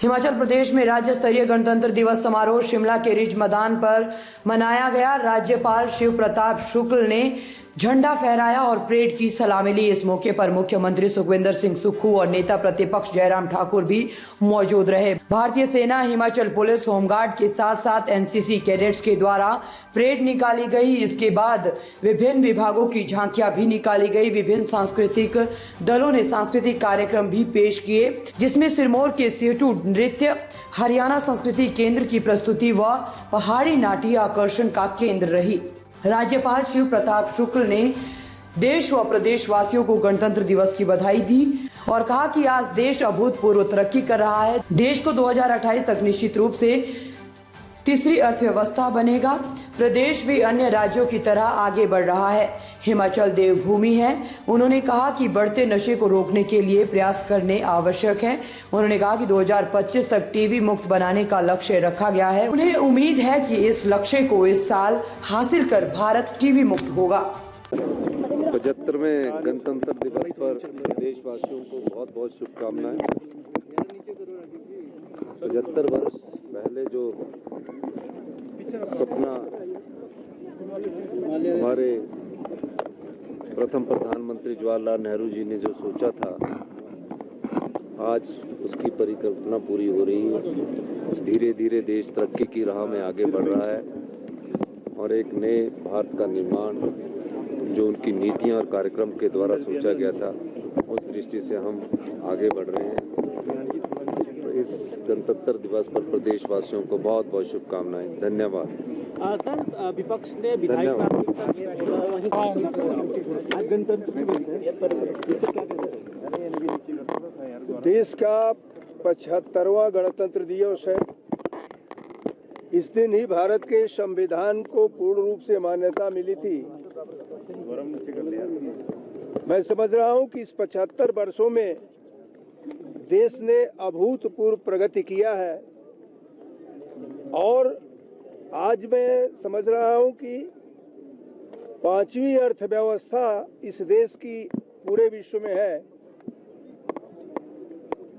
हिमाचल प्रदेश में राज्य स्तरीय गणतंत्र दिवस समारोह शिमला के रिज मैदान पर मनाया गया। राज्यपाल शिव प्रताप शुक्ल ने झंडा फहराया और परेड की सलामी ली। इस मौके पर मुख्यमंत्री सुखविंदर सिंह सुक्खू और नेता प्रतिपक्ष जयराम ठाकुर भी मौजूद रहे। भारतीय सेना, हिमाचल पुलिस, होमगार्ड के साथ साथ एनसीसी कैडेट्स के द्वारा परेड निकाली गई। इसके बाद विभिन्न विभागों की झांकियां भी निकाली गई। विभिन्न सांस्कृतिक दलों ने सांस्कृतिक कार्यक्रम भी पेश किए, जिसमें सिरमौर के सेटू नृत्य, हरियाणा संस्कृति केंद्र की प्रस्तुति व पहाड़ी नाटी आकर्षण का केंद्र रही। राज्यपाल शिव प्रताप शुक्ल ने देश व प्रदेशवासियों को गणतंत्र दिवस की बधाई दी और कहा कि आज देश अभूतपूर्व तरक्की कर रहा है। देश को 2028 तक निश्चित रूप से तीसरी अर्थव्यवस्था बनेगा। प्रदेश भी अन्य राज्यों की तरह आगे बढ़ रहा है। हिमाचल देवभूमि है। उन्होंने कहा कि बढ़ते नशे को रोकने के लिए प्रयास करने आवश्यक है। उन्होंने कहा कि 2025 तक टीबी मुक्त बनाने का लक्ष्य रखा गया है। उन्हें उम्मीद है कि इस लक्ष्य को इस साल हासिल कर भारत टीबी मुक्त होगा। 75वें गणतंत्र दिवस पर देशवासियों को बहुत बहुत शुभकामनाएं। 75 वर्ष पहले जो सपना हमारे प्रथम प्रधानमंत्री जवाहरलाल नेहरू जी ने जो सोचा था, आज उसकी परिकल्पना पूरी हो रही है। धीरे धीरे देश तरक्की की राह में आगे बढ़ रहा है और एक नए भारत का निर्माण जो उनकी नीतियां और कार्यक्रम के द्वारा सोचा गया था, उस दृष्टि से हम आगे बढ़ रहे हैं। तो इस गणतंत्र दिवस पर प्रदेशवासियों को बहुत बहुत शुभकामनाएं। धन्यवाद। सर, विपक्ष ने विधायक देश का 75वां गणतंत्र दिवस है। इस दिन ही भारत के संविधान को पूर्ण रूप से मान्यता मिली थी। मैं समझ रहा हूं कि इस 75 वर्षों में देश ने अभूतपूर्व प्रगति किया है और आज मैं समझ रहा हूं कि 5वीं अर्थव्यवस्था इस देश की पूरे विश्व में है।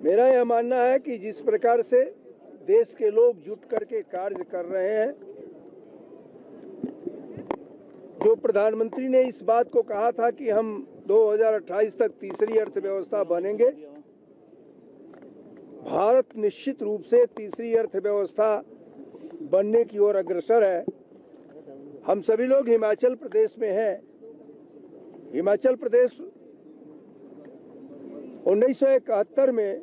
मेरा यह मानना है कि जिस प्रकार से देश के लोग जुट करके कार्य कर रहे हैं, जो प्रधानमंत्री ने इस बात को कहा था कि हम 2028 तक तीसरी अर्थव्यवस्था बनेंगे, भारत निश्चित रूप से तीसरी अर्थव्यवस्था बनने की ओर अग्रसर है। हम सभी लोग हिमाचल प्रदेश में हैं। हिमाचल प्रदेश 1971 में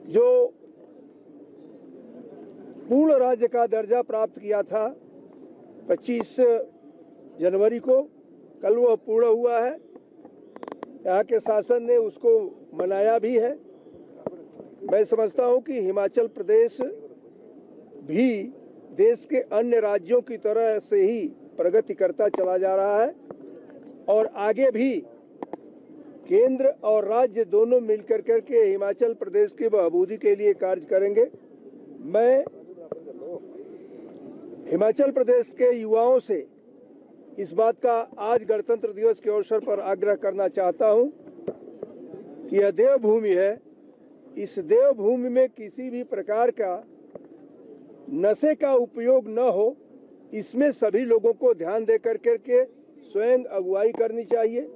जो पूर्ण राज्य का दर्जा प्राप्त किया था, 25 जनवरी को, कल वह पूर्ण हुआ है। यहाँ के शासन ने उसको मनाया भी है। मैं समझता हूँ कि हिमाचल प्रदेश भी देश के अन्य राज्यों की तरह से ही प्रगति करता चला जा रहा है और आगे भी केंद्र और राज्य दोनों मिलकर करके हिमाचल प्रदेश की बहादुरी के लिए कार्य करेंगे। मैं हिमाचल प्रदेश के युवाओं से इस बात का आज गणतंत्र दिवस के अवसर पर आग्रह करना चाहता हूं कि यह देवभूमि है। इस देवभूमि में किसी भी प्रकार का नशे का उपयोग न हो, इसमें सभी लोगों को ध्यान दे करके स्वयं अगुवाई करनी चाहिए।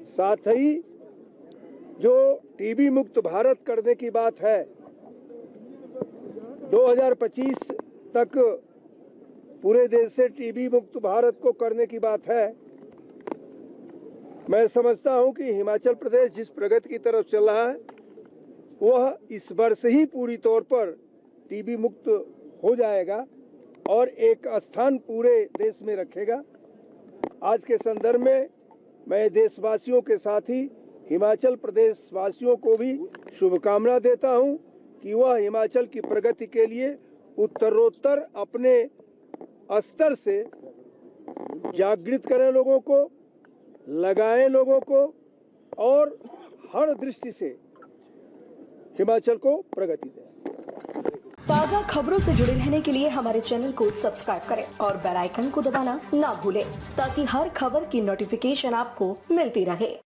साथ ही जो टीबी मुक्त भारत करने की बात है, 2025 तक पूरे देश से टीबी मुक्त भारत को करने की बात है। मैं समझता हूं कि हिमाचल प्रदेश जिस प्रगति की तरफ चल रहा है, वह इस वर्ष ही पूरी तौर पर टीबी मुक्त हो जाएगा और एक स्थान पूरे देश में रखेगा। आज के संदर्भ में मैं देशवासियों के साथ ही हिमाचल प्रदेश वासियों को भी शुभकामना देता हूं कि वह हिमाचल की प्रगति के लिए उत्तरोत्तर अपने स्तर से जागृत करें, लोगों को लगाएं, लोगों को, और हर दृष्टि से हिमाचल को प्रगति दें। ताज़ा खबरों से जुड़े रहने के लिए हमारे चैनल को सब्सक्राइब करें और बेल आइकन को दबाना ना भूलें, ताकि हर खबर की नोटिफिकेशन आपको मिलती रहे।